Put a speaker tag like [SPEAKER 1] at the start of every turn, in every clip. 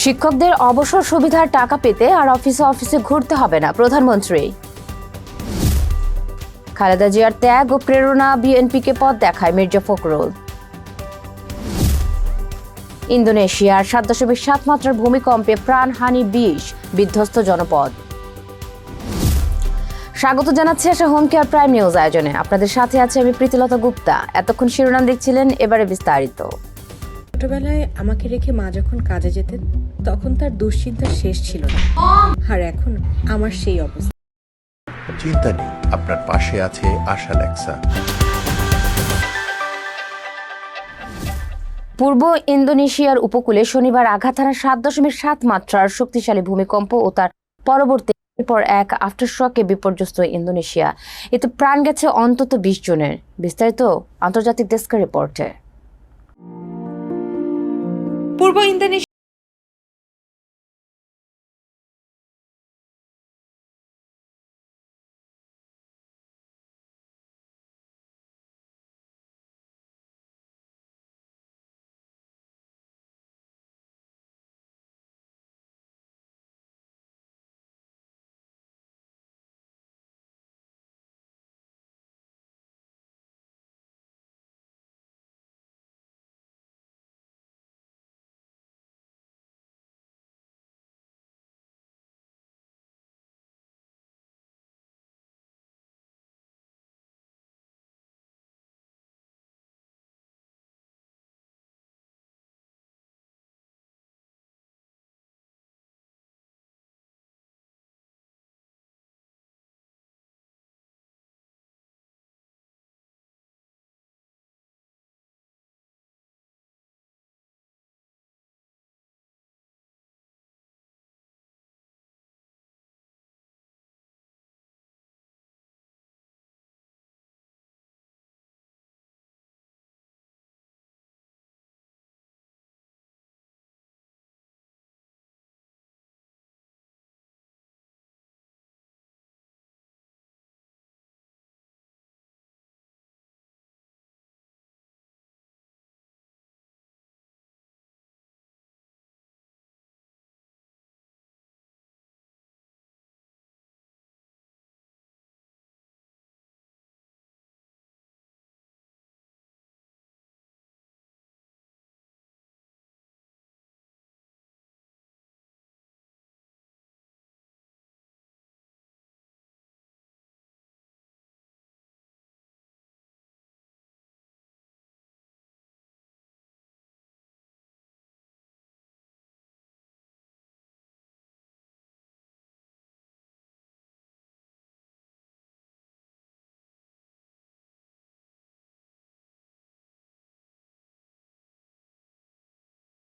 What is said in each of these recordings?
[SPEAKER 1] শিক্ষকদের অবসর সুবিধার টাকা পেতে আর অফিসে অফিসে ঘুরতে হবে না, প্রধানমন্ত্রী। খালেদা জিয়ার ত্যাগ ও প্রেরণা বিএনপিকে পথ দেখায় মির্জা ফখরুল। ইন্দোনেশিয়ার ৭.৭ মাত্রার ভূমিকম্পে প্রাণহানি ২০, বিধ্বস্ত জনপদ। স্বাগত জানাচ্ছি আশা হোম কেয়ার প্রাইম নিউজ আয়োজনে। আপনাদের সাথে আছে আমি প্রীতিলতা গুপ্তা। এতক্ষণ শিরোনাম দেখছিলেন, এবারে বিস্তারিত।
[SPEAKER 2] ছোটবেলায় আমাকে রেখে মা যখন কাজে যেতেন তখন তার দুশ্চিন্তার শেষ ছিল না, আর এখন আমার সেই অবস্থা।
[SPEAKER 3] চিন্তা নেই, আপনার পাশে আছে আশা লেক্সা।
[SPEAKER 1] পূর্ব ইন্দোনেশিয়ার উপকূলে শনিবার আঘাত হানা ৭.৭ মাত্রার শক্তিশালী ভূমিকম্প ও তার পরবর্তী পর এক আফটারশকে বিপর্যস্ত ইন্দোনেশিয়া। এতে প্রাণ গেছে অন্তত ২০ জনের। বিস্তারিত আন্তর্জাতিক ডেস্কের রিপোর্টে।
[SPEAKER 2] পূর্ব ইন্দোনেশিয়া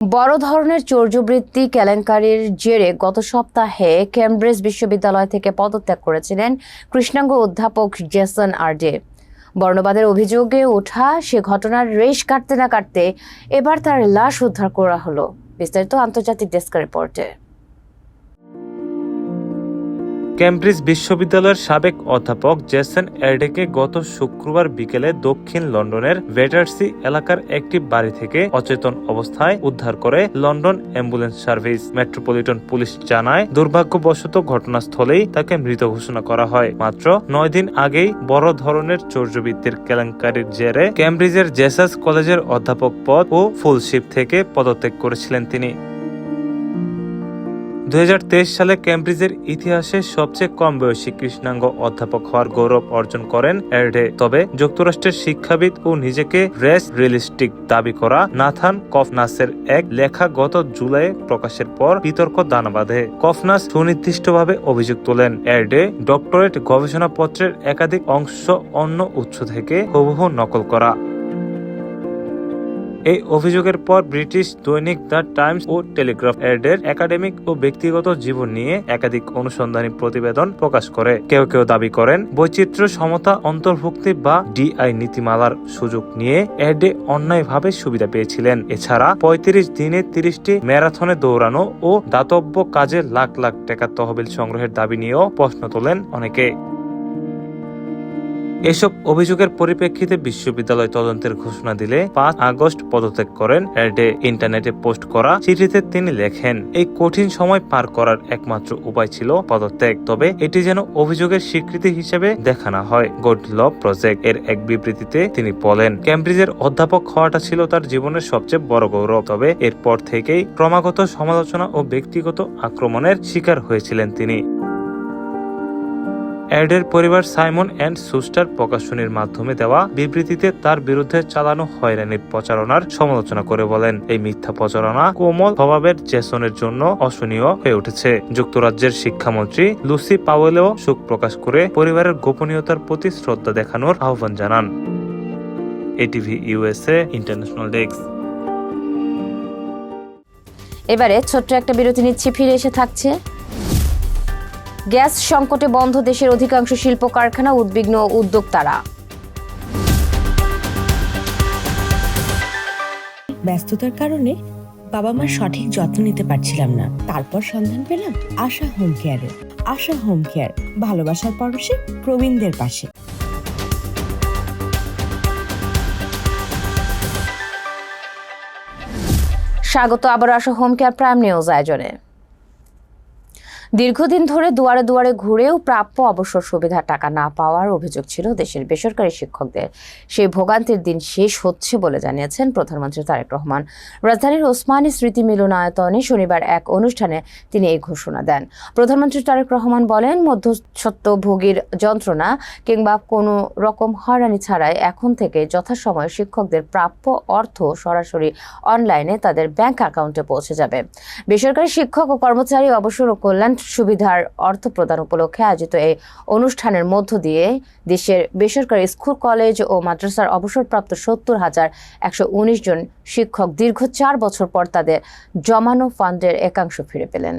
[SPEAKER 1] বড় ধরনের চৌর্যবৃত্তি কেলেঙ্কারির জেরে গত সপ্তাহে কেমব্রিজ বিশ্ববিদ্যালয় থেকে পদত্যাগ করেছিলেন কৃষ্ণাঙ্গ অধ্যাপক জেসন আরডে। বর্ণবাদের অভিযোগে ওঠা সে ঘটনার রেশ কাটতে না কাটতে এবার তার লাশ উদ্ধার করা হলো। বিস্তারিত আন্তর্জাতিক ডেস্কের রিপোর্টে।
[SPEAKER 4] কেমব্রিজ বিশ্ববিদ্যালয়ের সাবেক অধ্যাপক জেসন আরডেকে গত শুক্রবার বিকেলে দক্ষিণ লন্ডনের বেটারসি এলাকার একটি বাড়ি থেকে অচেতন অবস্থায় উদ্ধার করে London ambulance service. Metropolitan police জানায়, দুর্ভাগ্যবশত ঘটনাস্থলেই তাকে মৃত ঘোষণা করা হয়। মাত্র ৯ দিন আগেই বড় ধরনের চৌর্যবৃত্তির কেলেঙ্কারির জেরে কেমব্রিজের জেসাস কলেজের অধ্যাপক পদ ও ফেলোশিপ থেকে পদত্যাগ করেছিলেন তিনি। ২০২৩ সালে কেমব্রিজের ইতিহাসে সবচেয়ে কম বয়সী কৃষ্ণাঙ্গ অধ্যাপক হওয়ার গৌরব অর্জন করেন আরডে। তবে যুক্তরাষ্ট্রের শিক্ষাবিদ ও নিজেকে রেস রিয়েলিস্টিক দাবি করা নাথান কফনাসের এক লেখা গত জুলাই প্রকাশের পর বিতর্ক দানা বাঁধে। কফনাস সুনির্দিষ্টভাবে অভিযোগ তোলেন, আরডে ডক্টরেট গবেষণাপত্রের একাধিক অংশ অন্য উৎস থেকে হুবহু নকল করা। এই অভিযোগের পর ব্রিটিশ দৈনিক দ্য টাইমস ও টেলিগ্রাফ আরডের একাডেমিক ও ব্যক্তিগত জীবন নিয়ে একাধিক অনুসন্ধানী প্রতিবেদন প্রকাশ করে। কেউ কেউ দাবি করেন, বৈচিত্র্য সমতা অন্তর্ভুক্তি বা ডিআই নীতিমালার সুযোগ নিয়ে আরডে অন্যায়ভাবে সুবিধা পেয়েছিলেন। এছাড়া ৩৫ দিনে ৩০টি ম্যারাথনে দৌড়ানো ও দাতব্য কাজে লাখ লাখ টাকা তহবিল সংগ্রহের দাবি নিয়েও প্রশ্ন তোলেন অনেকে। এসব অভিযোগের পরিপ্রেক্ষিতে বিশ্ববিদ্যালয় তদন্তের ঘোষণা দিলে 5 আগস্ট পদত্যাগ করেন এরডে। ইন্টারনেটে পোস্ট করা চিঠিতে তিনি লেখেন, এই কঠিন সময় পার করার একমাত্র উপায় ছিল পদত্যাগ, তবে এটি যেন অভিযোগের স্বীকৃতি হিসেবে দেখা না হয়। গুড ল প্রজেক্ট এর এক বিবৃতিতে তিনি বলেন, কেমব্রিজের অধ্যাপক হওয়াটা ছিল তার জীবনের সবচেয়ে বড় গৌরব, তবে এরপর থেকেই ক্রমাগত সমালোচনা ও ব্যক্তিগত আক্রমণের শিকার হয়েছিলেন তিনি। এরডের পরিবার সাইমন অ্যান্ড সুস্টার প্রকাশনীর মাধ্যমে দেওয়া বিবৃতিতে তার বিরুদ্ধে চালানো হয়রানির প্রচারণার সমালোচনা করে বলেন, এই মিথ্যা প্রচারণা কোমল স্বভাবের জেসনের জন্য অসহনীয় হয়ে উঠেছে। যুক্তরাজ্যের শিক্ষামন্ত্রী লুসি পাওয়েলও শোক প্রকাশ করে পরিবারের গোপনীয়তার প্রতি শ্রদ্ধা দেখানোর আহ্বান জানান। ATV USA international desk.
[SPEAKER 1] এবারে ছোট্ট একটা বিরতি নিচ্ছি, ফিরে এসে থাকছে। গ্যাস সংকটে বন্ধ দেশের অধিকাংশ শিল্প কারখানা, উদ্বিগ্ন উদ্যোক্তারা।
[SPEAKER 5] ব্যস্ততার কারণে বাবা মার সঠিক যত্ন নিতে পারছিলাম না। তারপর সন্ধান পেলাম আশা হোম কেয়ারে। আশা হোম কেয়ার, ভালোবাসার পরশে প্রবীণদের পাশে।
[SPEAKER 1] স্বাগত আবার আশা হোম কেয়ার প্রাইম নিউজ আয়োজনে। দীর্ঘদিন ধরে দুয়ারে দুয়ারে ঘুরেও প্রাপ্য অবসর সুবিধার টাকা না পাওয়ার অভিযোগ ছিল দেশের বেসরকারি শিক্ষকদের। সেই ভোগান্তির দিন শেষ হচ্ছে বলে জানিয়েছেন প্রধানমন্ত্রী তারেক রহমান। রাজধানীর ওসমানী স্মৃতি মিলনায়তনে শনিবার এক অনুষ্ঠানে তিনি এই ঘোষণা দেন। প্রধানমন্ত্রী তারেক রহমান বলেন, মধ্যস্বত্বভোগীর যন্ত্রণা কিংবা কোনো রকম হয়রানি ছাড়াই এখন থেকে যথাসময়ে শিক্ষকদের প্রাপ্য অর্থ সরাসরি অনলাইনে তাদের ব্যাংক অ্যাকাউন্টে পৌঁছে যাবে। বেসরকারি শিক্ষক ও কর্মচারী অবসর ও কল্যাণ সুবিধার অর্থ প্রদান উপলক্ষে আয়োজিত এই অনুষ্ঠানের মধ্য দিয়ে দেশের বেসরকারি স্কুল, কলেজ ও মাদ্রাসার অবসরপ্রাপ্ত 70,119 জন শিক্ষক দীর্ঘ 4 বছর পর তাদের জমানো ফান্ডের একাংশ ফিরে পেলেন।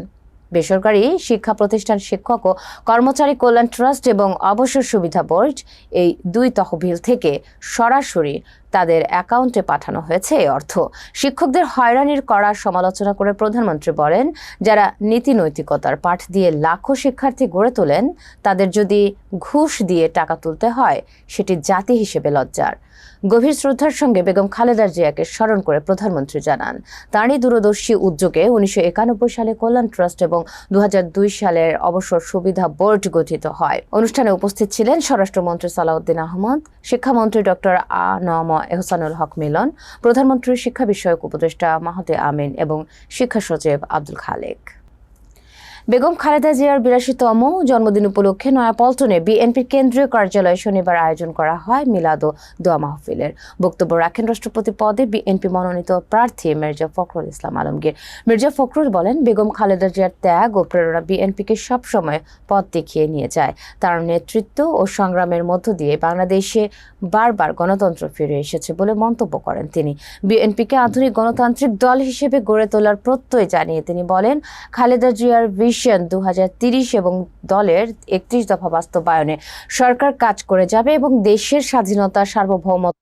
[SPEAKER 1] বেসরকারি শিক্ষা প্রতিষ্ঠান শিক্ষক ও কর্মচারী কল্যাণ ট্রাস্ট এবং অবসর সুবিধা বোর্ড, এই দুই তহবিল থেকে সরাসরি তাদের অ্যাকাউন্টে পাঠানো হয়েছে এই অর্থ। শিক্ষকদের হয়রানির কড়া সমালোচনা করে প্রধানমন্ত্রী বলেন, যারা নীতি নৈতিকতার পাঠ দিয়ে লাখো শিক্ষার্থী গড়ে তোলেন, তাদের যদি ঘুষ দিয়ে টাকা তুলতে হয়, সেটি জাতি হিসেবে লজ্জার। গভীর শ্রদ্ধার সঙ্গে বেগম খালেদা জিয়াকে স্মরণ করে প্রধানমন্ত্রী জানান, তাঁরই দূরদর্শী উদ্যোগে 1991 সালে কল্যাণ ট্রাস্ট এবং 2002 সালের অবসর সুবিধা বোর্ড গঠিত হয়। অনুষ্ঠানে উপস্থিত ছিলেন স্বরাষ্ট্রমন্ত্রী সালাউদ্দিন আহমদ, শিক্ষামন্ত্রী ডক্টর আ.ন.ম এহসানুল হক মিলন, প্রধানমন্ত্রীর শিক্ষা বিষয়ক উপদেষ্টা মাহতে আমিন এবং শিক্ষা সচিব আব্দুল খালেক। বেগম খালেদা জিয়ার 82তম জন্মদিন উপলক্ষে নয়াপল্টনে বিএনপির কেন্দ্রীয় কার্যালয়ে শনিবার আয়োজন করা হয় মিলাদ ও দোয়া মাহফিলের। বক্তব্য রাখেন রাষ্ট্রপতি পদে বিএনপি মনোনীত প্রার্থী মির্জা ফখরুল ইসলাম আলমগীর। মির্জা ফখরুল বলেন, বেগম খালেদা জিয়ার ত্যাগ ও প্রেরণা বিএনপিকে সবসময় পথ দেখিয়ে নিয়ে যায়। তার নেতৃত্ব ও সংগ্রামের মধ্য দিয়ে বাংলাদেশে বারবার গণতন্ত্র ফিরে এসেছে বলে মন্তব্য করেন তিনি। বিএনপিকে আধুনিক গণতান্ত্রিক দল হিসেবে গড়ে তোলার প্রত্যয় জানিয়ে তিনি বলেন, খালেদা জিয়ার ভিশন 2030 এবং দলের 31 দফা বাস্তবায়নে সরকার কাজ করে যাবে এবং দেশের স্বাধীনতা, সার্বভৌমত্ব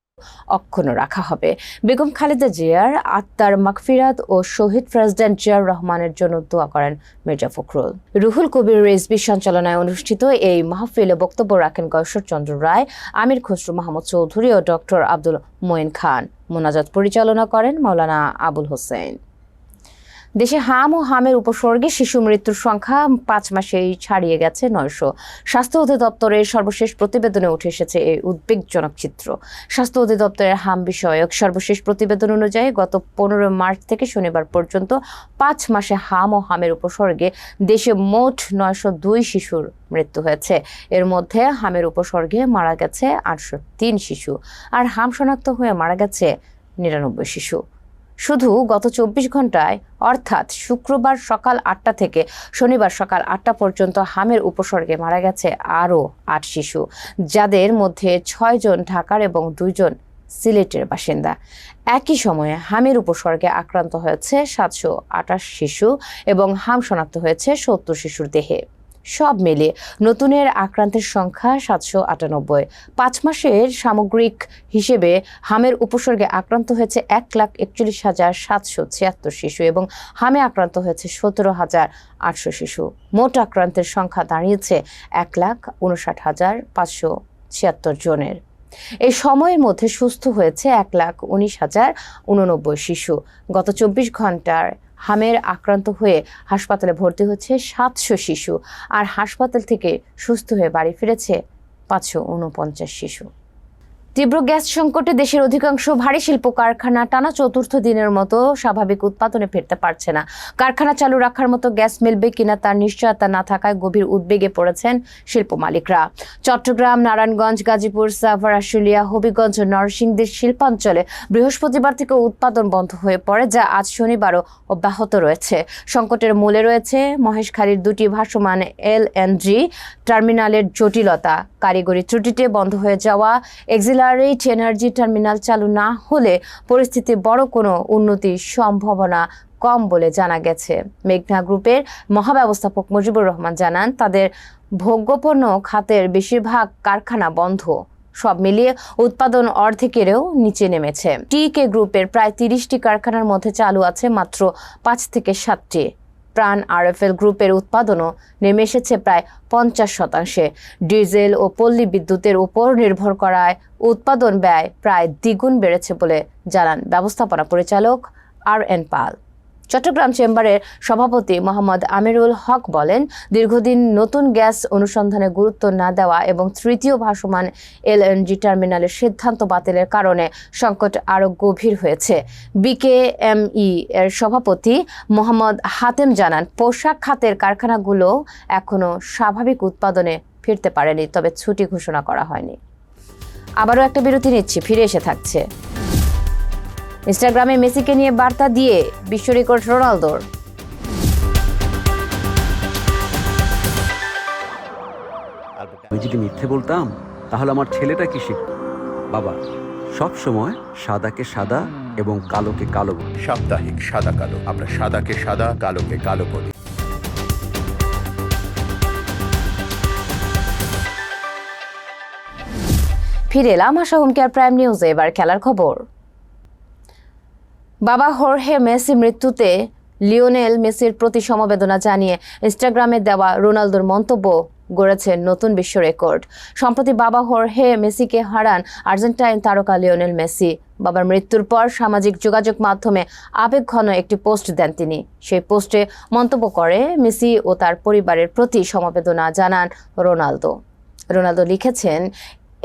[SPEAKER 1] অক্ষুণ্ণ রাখা হবে। বেগম খালেদা জিয়ার আত্মার মাগফিরাত ও শহীদ প্রেসিডেন্ট জিয়াউর রহমানের জন্য দোয়া করেন মির্জা ফখরুল। রুহুল কবির রিজভী সঞ্চালনায় অনুষ্ঠিত এই মাহফিলে বক্তব্য রাখেন গয়েশ্বরচন্দ্র রায়, আমির খসরু মাহমুদ চৌধুরী ও ডক্টর আব্দুল মঈন খান। মোনাজাত পরিচালনা করেন মাওলানা আবুল হোসেন। দেশে হাম ও হামের উপসর্গে শিশু মৃত্যুর সংখ্যা 5 মাসেই ছাড়িয়ে গেছে 900। স্বাস্থ্য অধিদপ্তরের সর্বশেষ প্রতিবেদনে উঠে এসেছে এই উদ্বেগজনক চিত্র। স্বাস্থ্য অধিদপ্তরের হাম বিষয়ক সর্বশেষ প্রতিবেদন অনুযায়ী গত 15 মার্চ থেকে শনিবার পর্যন্ত 5 মাসে হাম ও হামের উপসর্গে দেশে মোট 902 শিশুর মৃত্যু হয়েছে। এর মধ্যে হামের উপসর্গে মারা গেছে 803 শিশু, আর হাম শনাক্ত হয়ে মারা গেছে 99 শিশু। শুধু গত 24 ঘন্টায় অর্থাৎ শুক্রবার সকাল 8টা থেকে শনিবার সকাল 8টা পর্যন্ত হামের উপসর্গে মারা গেছে আরও 8 শিশু, যাদের মধ্যে 6 জন ঢাকার এবং 2 জন সিলেটের বাসিন্দা। একই সময়ে হামের উপসর্গে আক্রান্ত হয়েছে 728 শিশু এবং হাম শনাক্ত হয়েছে 70 শিশুর দেহে। সব মিলিয়ে নতুনের আক্রান্তের সংখ্যা 798। 5 মাসের সামগ্রিক হিসেবে হামের উপসর্গে আক্রান্ত হয়েছে 1,41,776 শিশু এবং হামে আক্রান্ত হয়েছে 17,800 শিশু। মোট আক্রান্তের সংখ্যা দাঁড়িয়েছে 1,59,500 ছিয়াত্তর জনের। এই সময়ের মধ্যে সুস্থ হয়েছে 1,19,089 শিশু। গত 24 ঘন্টায় হামের আক্রান্ত হয়ে হাসপাতালে ভর্তি হচ্ছে 700 শিশু, আর হাসপাতাল থেকে সুস্থ হয়ে বাড়ি ফিরেছে 549 শিশু। তীব্র গ্যাস সংকটে দেশের অধিকাংশ ভারী শিল্প কারখানা টানা চতুর্থ দিনের মতো স্বাভাবিক উৎপাদনে ফিরতে পারছে না। কারখানা চালু রাখার মতো গ্যাস মিলবে কিনা তার নিশ্চয়তা না থাকায় গভীর উদ্বেগে পড়েছেন শিল্প মালিকরা। চট্টগ্রাম, নারায়ণগঞ্জ, গাজীপুর, সাভার, আশুলিয়া, হবিগঞ্জ ও নরসিংদীর শিল্পাঞ্চলে বৃহস্পতিবার থেকে উৎপাদন বন্ধ হয়ে পড়ে, যা আজ শনিবারও অব্যাহত রয়েছে। সংকটের মূলে রয়েছে মহেশখালীর দুটি ভাসমান এলএনজি টার্মিনালের জটিলতা, কারিগরি ত্রুটিতে বন্ধ হয়ে যাওয়া এক্সিলারেট এনার্জি টার্মিনাল চালু না হলে পরিস্থিতি বড় কোনো উন্নতির সম্ভাবনা কম বলে জানা গেছে। মেঘনা গ্রুপের মহাব্যবস্থাপক মুজিবুর রহমান জানান, তাদের ভোগ্যপণ্য খাতের বেশিরভাগ কারখানা বন্ধ। সব মিলিয়ে উৎপাদন অর্ধেকেরও নিচে নেমেছে। টিকে গ্রুপের প্রায় 30টি কারখানার মধ্যে চালু আছে মাত্র 5 থেকে 7টি। প্রাণ আরএফএল গ্রুপের উৎপাদনও নেমে এসেছে প্রায় 50%। ডিজেল ও পল্লী বিদ্যুতের উপর নির্ভর করায় উৎপাদন ব্যয় প্রায় দ্বিগুণ বেড়েছে বলে জানান ব্যবস্থাপনা পরিচালক আর.এন. পাল। চট্টগ্রাম চেম্বারের সভাপতি মোহাম্মদ আমিরুল হক বলেন, দীর্ঘদিন নতুন গ্যাস অনুসন্ধানে গুরুত্ব না দেওয়া এবং তৃতীয় ভাসমান এলএনজি টার্মিনালের সিদ্ধান্ত বাতিলের কারণে সংকট আরও গভীর হয়েছে। বিকেএমই এর সভাপতি মোহাম্মদ হাতেম জানান, পোশাক খাতের কারখানাগুলো এখনো স্বাভাবিক উৎপাদনে ফিরতে পারেনি, তবে ছুটি ঘোষণা করা হয়নি। আবারও একটা বিরতি নিচ্ছি, ফিরে এসে থাকছে। ইনস্টাগ্রামে মেসিকে নিয়ে বার্তা দিয়ে বিশ্ব রেকর্ড রোনালদোর।
[SPEAKER 6] আমি যদি মিথ্যে বলতাম তাহলে আমার ছেলেটা কি শিখত? বাবা সব সময় সাদাকে সাদা এবং কালোকে কালো বলে।
[SPEAKER 3] সাপ্তাহিক সাদা কালো, আমরা সাদাকে সাদা, কালোকে কালো বলি।
[SPEAKER 1] ফিরে এলাম আশা হোম কেয়ার প্রাইম নিউজে। এবার খেলার খবর। বাবা হোর্হে মেসি মৃত্যুতে লিওনেল মেসির প্রতি সমবেদনা জানিয়ে ইনস্টাগ্রামে দেওয়া রোনালদোর মন্তব্য গড়েছে নতুন বিশ্ব রেকর্ড। সম্প্রতি বাবা হোর্হে মেসিকে হারান আর্জেন্টাইন তারকা লিওনেল মেসি। বাবার মৃত্যুর পর সামাজিক যোগাযোগ মাধ্যমে আবেগঘন একটি পোস্ট দেন তিনি। সেই পোস্টে মন্তব্য করে মেসি ও তার পরিবারের প্রতি সমবেদনা জানান রোনালদো। রোনালদো লিখেছেন,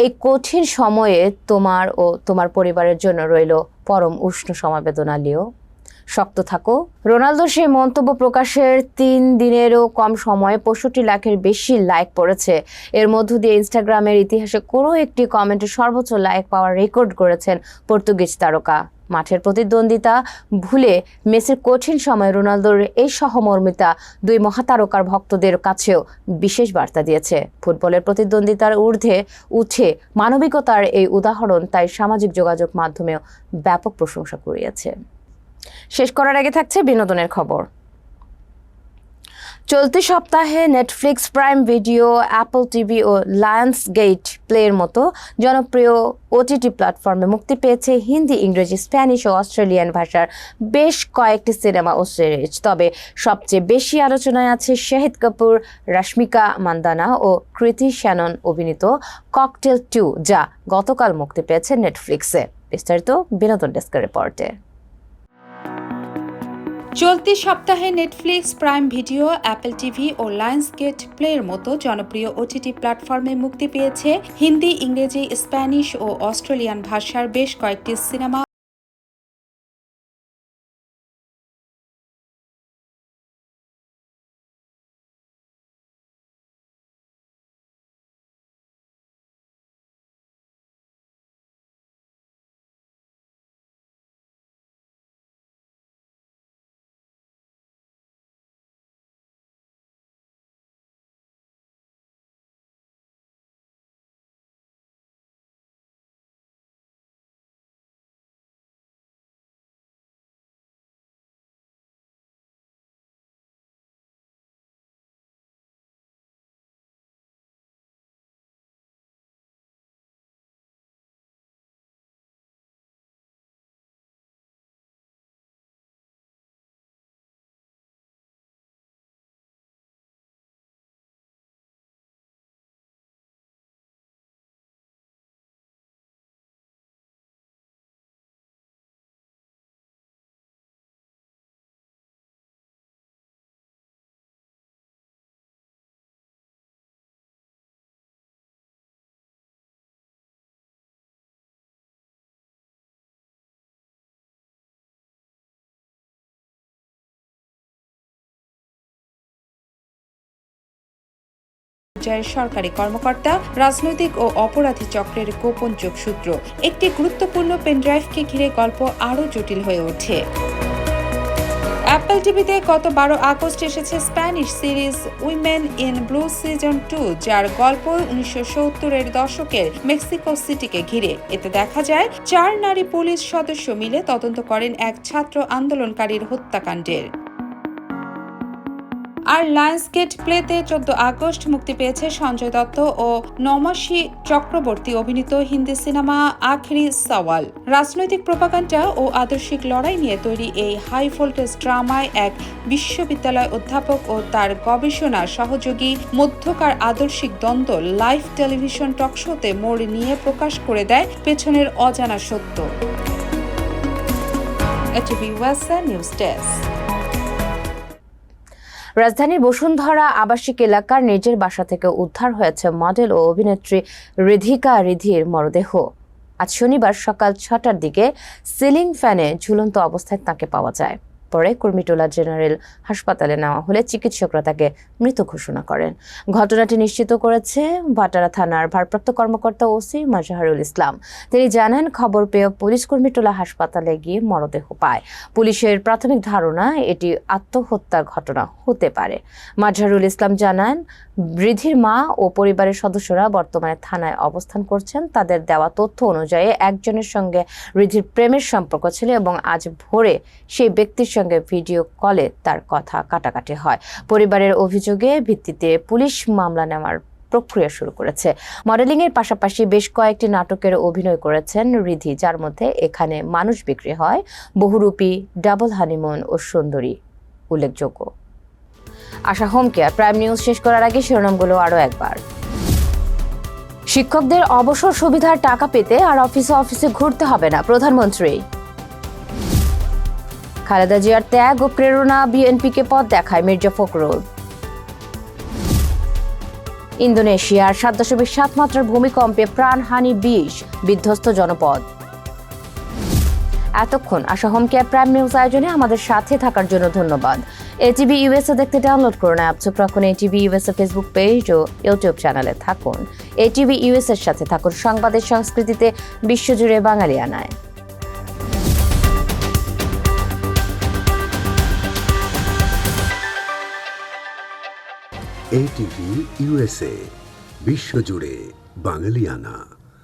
[SPEAKER 1] এই কঠিন সময়ে তোমার ও তোমার পরিবারের জন্য রইল পরম উষ্ণ সমবেদনা লিও, শক্ত থাকো। রোনালদোর সেই মন্তব্য প্রকাশের 3 দিনেরও কম সময়ে 65 লাখের বেশি লাইক পড়েছে। এর মধ্য দিয়ে ইনস্টাগ্রামের ইতিহাসে কোনো একটি কমেন্টে সর্বোচ্চ লাইক পাওয়ার রেকর্ড করেছেন পর্তুগিজ তারকা। মাঠের প্রতিদ্বন্দ্বিতা ভুলে মেসির কঠিন সময় রোনালদোর এই সহমর্মিতা দুই মহাতারকার ভক্তদের কাছেও বিশেষ বার্তা দিয়েছে। ফুটবলের প্রতিদ্বন্দ্বিতার ঊর্ধ্বে উঠে মানবিকতার এই উদাহরণ তাই সামাজিক যোগাযোগ মাধ্যমেও ব্যাপক প্রশংসা কুড়িয়েছে। শেষ করার আগে থাকছে বিনোদনের খবর। চলতি সপ্তাহে Netflix, Prime Video, Apple TV ও লায়ন্সগেট প্লের মতো জনপ্রিয় ওটিটি প্ল্যাটফর্মে মুক্তি পেয়েছে হিন্দি, ইংরেজি, স্প্যানিশ ও অস্ট্রেলিয়ান ভাষার বেশ কয়েকটি সিনেমা ও সিরিজ। তবে সবচেয়ে বেশি আলোচনায় আছে শাহিদ কাপুর, রশ্মিকা মান্দানা ও কৃতি শ্যানন অভিনীত ককটেল 2, যা গতকাল মুক্তি পেয়েছে নেটফ্লিক্সে। বিস্তারিত বিনোদন ডেস্কের রিপোর্টে।
[SPEAKER 7] চলতি সপ্তাহে Netflix, Prime Video, Apple TV ও লায়ন্সগেট প্লের মতো জনপ্রিয় ওটিটি প্ল্যাটফর্মে মুক্তি পেয়েছে হিন্দি, ইংরেজি, স্প্যানিশ ও অস্ট্রেলিয়ান ভাষার বেশ কয়েকটি সিনেমা পর্যায়ের সরকারি কর্মকর্তা, রাজনৈতিক ও অপরাধী চক্রের গোপন যোগসূত্র। একটি গুরুত্বপূর্ণ পেনড্রাইভকে ঘিরে গল্প আরও জটিল হয়ে ওঠে। অ্যাপল টিভিতে গত 12 আগস্ট এসেছে Spanish series women in blue season 2, যার গল্প 1970-এর দশকের মেক্সিকো সিটিকে ঘিরে। এতে দেখা যায় 4 নারী পুলিশ সদস্য মিলে তদন্ত করেন এক ছাত্র আন্দোলনকারীর হত্যাকাণ্ডের। আর লায়ন্সগেট প্লেতে 14 আগস্ট মুক্তি পেয়েছে সঞ্জয় দত্ত ও নমাশী চক্রবর্তী অভিনীত হিন্দি সিনেমা আখরি সওয়াল। রাজনৈতিক প্রোপাগান্ডা ও আদর্শিক লড়াই নিয়ে তৈরি এই হাই ভোল্টেজ ড্রামায় এক বিশ্ববিদ্যালয় অধ্যাপক ও তার গবেষণা সহযোগী মধ্যকার আদর্শিক দ্বন্দ্ব লাইভ টেলিভিশন টকশোতে মোড় নিয়ে প্রকাশ করে দেয় পেছনের অজানা সত্য। এটিভি ওয়াসা নিউজ ডেস্ক।
[SPEAKER 1] রাজধানীর বসুন্ধরা আবাসিক এলাকার নিজের বাসা থেকে উদ্ধার হয়েছে মডেল ও অভিনেত্রী রিধিকা রিধির মরদেহ। আজ শনিবার সকাল 6টার দিকে সিলিং ফ্যানে ঝুলন্ত অবস্থায় তাকে পাওয়া যায়। পরে কুর্মিটোলা জেনারেল হাসপাতালে নেওয়া হলে চিকিৎসকরা তাকে মৃত ঘোষণা করেন। ঘটনাটি নিশ্চিত করেছে ভাটারা থানার ভারপ্রাপ্ত কর্মকর্তা ওসি মাজহারুল ইসলাম। তিনি জানান, খবর পেয়ে পুলিশ কুর্মিটোলা হাসপাতালে গিয়ে মরদেহ পায়। পুলিশের প্রাথমিক ধারণা এটি আত্মহত্যার ঘটনা হতে পারে। মাজহারুল ইসলাম জানান, রিধির মা ও পরিবারের সদস্যরা বর্তমানে থানায় অবস্থান করছেন। তাদের দেওয়া তথ্য অনুযায়ী একজনের সঙ্গে রিধির প্রেমের সম্পর্ক ছিল এবং আজ ভোরে সেই ব্যক্তির সঙ্গে ভিডিও কলে তার কথা কাটাকাটি হয়। পরিবারের অভিযোগের ভিত্তিতে পুলিশ মামলা নেওয়ার প্রক্রিয়া শুরু করেছে। মডেলিং এর পাশাপাশি বেশ কয়েকটি নাটকের অভিনয় করেছেন রিধি, যার মধ্যে এখানে মানুষ বিক্রি হয়, বহুরূপী, ডাবল হানিমুন ও সুন্দরী উল্লেখযোগ্য। আশা হোম কেয়ার। প্রাইম নিউজ শেষ করার আগে শিরোনামগুলো আরও একবার। শিক্ষকদের অবসর সুবিধার টাকা পেতে আর অফিসে অফিসে ঘুরতে হবে না, প্রধানমন্ত্রী। খালেদা জিয়ার ত্যাগ ও প্রেরণা বিএনপিকে পথ দেখায় মির্জা ফখরুল। ইন্দোনেশিয়ার 7.7 মাত্রার ভূমিকম্পে প্রাণহানি 20, বিধ্বস্ত জনপদ। এতক্ষণ আশা হোম কেয়ার প্রাইম নিউজ আয়োজনে আমাদের সাথে থাকার জন্য ধন্যবাদ। এটিভি ইউএসএ দেখতে ডাউনলোড করুন অ্যাপ, চোখ রাখুন এটিভি ইউএসএ ফেসবুক পেজ ও ইউটিউব চ্যানেলে থাকুন। এটিভি ইউএসএর সাথে থাকুন, সংবাদের সংস্কৃতিতে বিশ্বজুড়ে বাঙালিয়ানায়।
[SPEAKER 8] এটিভি ইউএসএ, বিশ্বজুড়ে বাঙালিয়ানা।